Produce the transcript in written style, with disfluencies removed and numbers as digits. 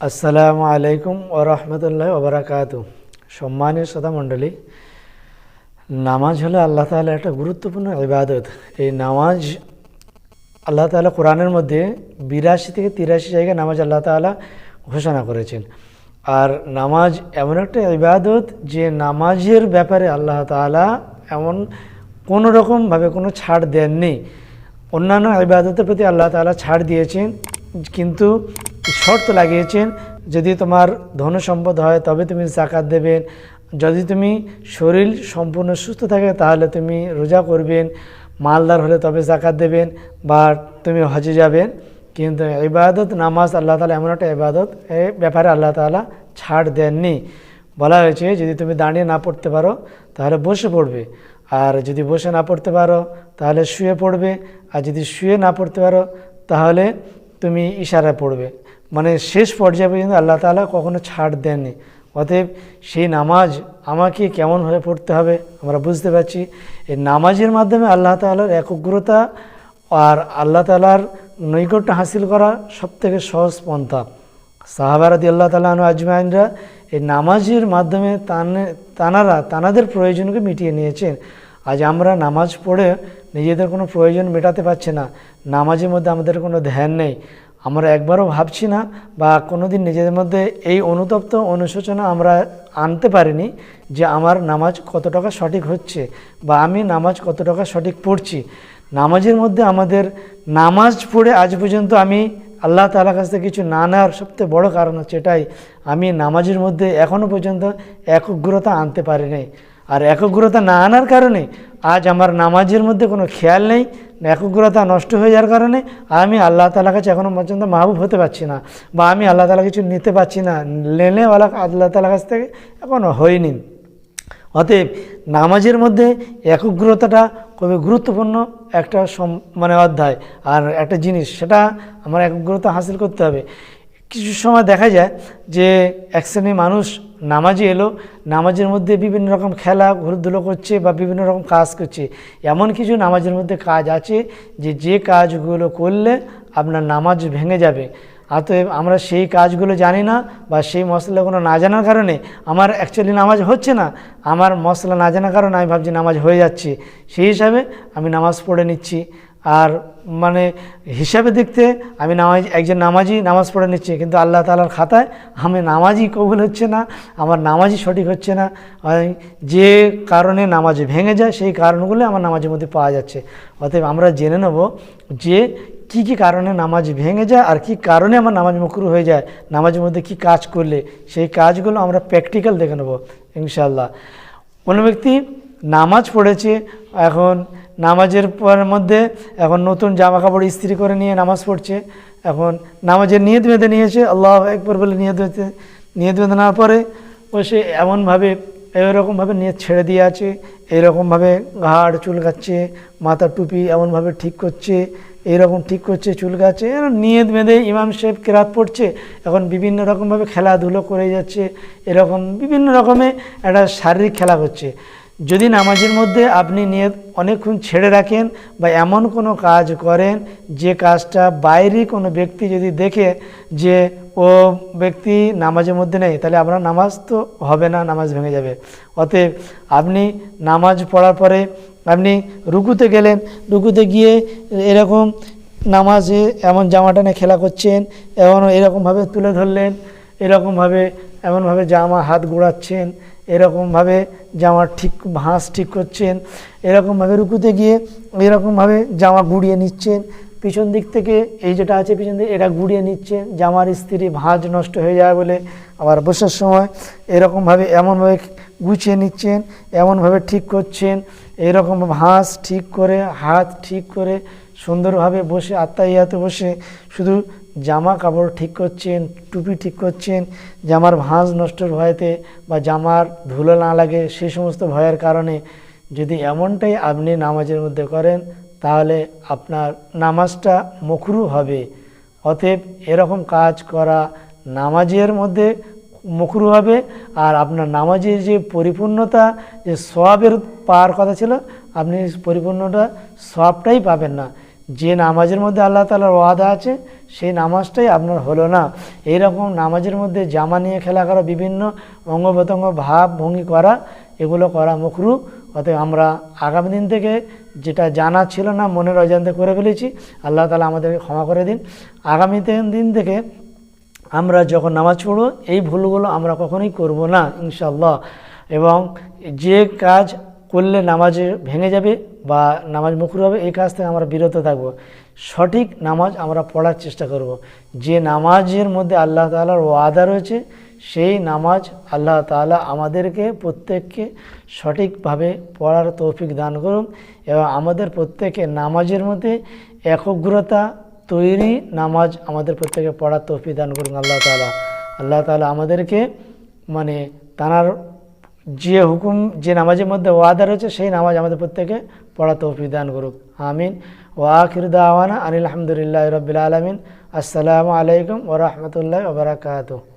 আসসালামু আলাইকুম ওয়া রাহমাতুল্লাহি ওয়া বারাকাতুহু। সম্মানীয় শ্রোতা মণ্ডলী, নামাজ হলো আল্লাহ তাআলা একটা গুরুত্বপূর্ণ ইবাদত। এই নামাজ আল্লাহ তাআলা কোরআনের মধ্যে 82 থেকে 83 জায়গায় নামাজ আল্লাহ তাআলা ঘোষণা করেছেন। আর নামাজ এমন একটা ইবাদত যে নামাজের ব্যাপারে আল্লাহ তাআলা এমন কোনো রকমভাবে কোনো ছাড় দেননি। অন্যান্য ইবাদতের প্রতি আল্লাহ তাআলা ছাড় দিয়েছেন, কিন্তু শর্ত লাগিয়েছেন, যদি তোমার ধন সম্পদ হয় তবে তুমি যাকাত দেবেন, যদি তুমি শরীর সম্পূর্ণ সুস্থ থাকে তাহলে তুমি রোজা করবেন, মালদার হলে তবে যাকাত দেবেন বা তুমি হজে যাবেন। কিন্তু ইবাদত নামাজ আল্লাহ তাআলা এমন একটা ইবাদত, এই ব্যাপারে আল্লাহ তাআলা ছাড় দেননি। বলা হয়েছে যদি তুমি দাঁড়িয়ে না পড়তে পারো তাহলে বসে পড়বে, আর যদি বসে না পড়তে পারো তাহলে শুয়ে পড়বে, আর যদি শুয়ে না পড়তে পারো তাহলে তুমি ইশারায় পড়বে। মানে শেষ পর্যায়ে পর্যন্ত আল্লাহ তাআলা কখনো ছাড় দেননি। অতএব সেই নামাজ আমাকে কেমনভাবে পড়তে হবে আমরা বুঝতে পারছি। এই নামাজের মাধ্যমে আল্লাহ তাআলার একগ্রতা আর আল্লাহ তাআলার নৈকট্য হাসিল করা সবথেকে সহজ পন্থা। সাহাবা রাদিয়াল্লাহু তাআলা আনহু আজমাইনরা এই নামাজের মাধ্যমে তানাদের প্রয়োজনকে মিটিয়ে নিয়েছেন। আজ আমরা নামাজ পড়ে নিজেদের কোনো প্রয়োজন মেটাতে পারছি না, নামাজের মধ্যে আমাদের কোনো ধ্যান নেই, আমরা একবারও ভাবছি না বা কোনো দিন নিজেদের মধ্যে এই অনুতপ্ত অনুশোচনা আমরা আনতে পারিনি যে আমার নামাজ কত টাকা সঠিক হচ্ছে বা আমি নামাজ কত টাকা সঠিক পড়ছি। নামাজের মধ্যে আমাদের নামাজ পড়ে আজ পর্যন্ত আমি আল্লাহ তাআলার কাছ থেকে কিছু না নেওয়ার সবথেকে বড় কারণ হচ্ছে এটাই, আমি নামাজের মধ্যে এখনও পর্যন্ত একগ্রতা আনতে পারি নাই। আর একগ্রতা না আনার কারণে আজ আমার নামাজের মধ্যে কোনো খেয়াল নেই, একগ্রতা নষ্ট হয়ে যাওয়ার কারণে আমি আল্লাহ তাআলার কাছে এখনও পর্যন্ত মাহবুব হতে পারছি না বা আমি আল্লাহ তাআলা কিছু নিতে পারছি না, লেনেওয়ালা আল্লাহ তাআলার কাছ থেকে এখনও হয়নি। অতএব নামাজের মধ্যে একগ্রতাটা খুবই গুরুত্বপূর্ণ একটা অধ্যায় আর একটা জিনিস, সেটা আমার একগ্রতা হাসিল করতে হবে। কিছু সময় দেখা যায় যে এক শ্রেণীর মানুষ নামাজে এলো, নামাজের মধ্যে বিভিন্ন রকম খেলা ঘুরধুলো করছে বা বিভিন্ন রকম কাজ করছে। এমন কিছু নামাজের মধ্যে কাজ আছে যে কাজগুলো করলে আপনার নামাজ ভেঙে যাবে। অতএব আমরা সেই কাজগুলো জানি না বা সেই মশলাগুলো না জানার কারণে আমার অ্যাকচুয়ালি নামাজ হচ্ছে না, আমার মশলা না জানার কারণে আমি ভাবছি নামাজ হয়ে যাচ্ছে, সেই হিসাবে আমি নামাজ পড়ে নিচ্ছি। আর হিসাবে দেখতে আমি একজন নামাজি নামাজ পড়ে নিচ্ছি, কিন্তু আল্লাহ তাআলার খাতায় আমি নামাজই কবুল হচ্ছে না, আমার নামাজই সঠিক হচ্ছে না। যে কারণে নামাজ ভেঙে যায় সেই কারণগুলো আমার নামাজের মধ্যে পাওয়া যাচ্ছে। অতএব আমরা জেনে নেব যে কি কি কারণে নামাজ ভেঙে যায় আর কি কারণে আমার নামাজ মাকরুহ হয়ে যায়, নামাজের মধ্যে কি কাজ করলে সেই কাজগুলো আমরা প্র্যাকটিক্যাল দেখে নেব ইনশাআল্লাহ। কোনো ব্যক্তি নামাজ পড়েছে, এখন নামাজের মধ্যে এখন নতুন জামা কাপড় ইস্ত্রি করে নিয়ে নামাজ পড়ছে, এখন নামাজের নিয়ত বেঁধে নিয়েছে, আল্লাহু আকবার বলে নিয়ত বেঁধে নেওয়ার পরে সে এমনভাবে এরকমভাবে নিয়ত ছেড়ে দিয়ে আছে, এইরকমভাবে ঘাড় চুলকাচ্ছে, মাথার টুপি এমনভাবে ঠিক করছে, এইরকম ঠিক করছে, চুলকাচ্ছে, নিয়ত বেঁধে ইমাম সাহেব কেরাত পড়ছে, এখন বিভিন্ন রকমভাবে খেলাধুলো করে যাচ্ছে, এরকম বিভিন্ন রকমের একটা শারীরিক খেলা করছে। যদি নামাজের মধ্যে আপনি নিয়ত অনেকক্ষণ ছেড়ে রাখেন বা এমন কোনো কাজ করেন যে কাজটা বাইরে কোনো ব্যক্তি যদি দেখে যে ও ব্যক্তি নামাজের মধ্যে নেই, তাহলে আপনার নামাজ তো হবে না, নামাজ ভেঙে যাবে। অতএব আপনি নামাজ পড়ার পরে আপনি রুকুতে গেলেন, রুকুতে গিয়ে এরকম নামাজে এমন জামাটা নিয়ে খেলা করছেন, এরকমভাবে তুলে ধরলেন, এমনভাবে জামা হাত ঘোরাচ্ছেন, এরকমভাবে জামার ভাঁজ ঠিক করছেন, এরকমভাবে রুকুতে গিয়ে এরকমভাবে জামা গুড়িয়ে নিচ্ছেন, পিছন দিক থেকে এই যেটা আছে পিছন দিকে এটা গুড়িয়ে নিচ্ছেন, জামার ইস্ত্রি ভাঁজ নষ্ট হয়ে যায় বলে। আবার বসার সময় এরকমভাবে এমনভাবে গুছিয়ে নিচ্ছেন, এমনভাবে ঠিক করছেন, এরকম ভাঁজ ঠিক করে হাত ঠিক করে সুন্দরভাবে বসে আত্মাইয়াতে বসে শুধু জামা কাপড় ঠিক করছেন, টুপি ঠিক করছেন, জামার ভাঁজ নষ্টর ভয়েতে বা জামার ধুলো না লাগে সেই সমস্ত ভয়ের কারণে যদি এমনটাই আপনি নামাজের মধ্যে করেন তাহলে আপনার নামাজটা মাকরুহ হবে। অতএব এরকম কাজ করা নামাজের মধ্যে মাকরুহ হবে, আর আপনার নামাজের যে পরিপূর্ণতা, যে সওয়াবের পাওয়ার কথা ছিল, আপনি পরিপূর্ণতা সওয়াবটাই পাবেন না। যে নামাজের মধ্যে আল্লাহ তাআলার ওয়াদা আছে সেই নামাজটাই আপনার হলো না। এইরকম নামাজের মধ্যে জামা নিয়ে খেলা করা, বিভিন্ন অঙ্গ প্রত্যঙ্গ ভাব ভঙ্গি করা, এগুলো করা মাকরুহ। অতএব আমরা আগামী দিন থেকে যেটা জানা ছিল না, মনের অজান্তে করে ফেলেছি, আল্লাহ তাআলা আমাদেরকে ক্ষমা করে দিন। আগামী দিন থেকে আমরা যখন নামাজ পড়ব এই ভুলগুলো আমরা কখনোই করব না ইনশাআল্লাহ। এবং যে কাজ করলে নামাজে ভেঙে যাবে বা নামাজ মাকরুহ হবে, এই কাজ থেকে আমরা বিরত থাকব। সঠিক নামাজ আমরা পড়ার চেষ্টা করব। যে নামাজের মধ্যে আল্লাহ তাআলার ওয়াদা রয়েছে সেই নামাজ আল্লাহ তাআলা আমাদেরকে প্রত্যেককে সঠিকভাবে পড়ার তৌফিক দান করুন এবং আমাদের প্রত্যেকে নামাজের মধ্যে একগ্রতা তৈরি নামাজ আমাদের প্রত্যেকে পড়ার তৌফিক দান করুন আল্লাহ তাআলা। আল্লাহ তাআলা আমাদেরকে মানে তার যে হুকুম, যে নামাজের মধ্যে ওয়াদা রয়েছে সেই নামাজ আমাদের প্রত্যেকে পড়া তৌফিক দান করুক। আমিন। ওয়া আখিরু দাওয়ানা আনিল হামদুলিল্লাহি রাব্বিল আলামিন। আসসালামু আলাইকুম ওয়া রাহমাতুল্লাহি ওয়া বারাকাতুহু।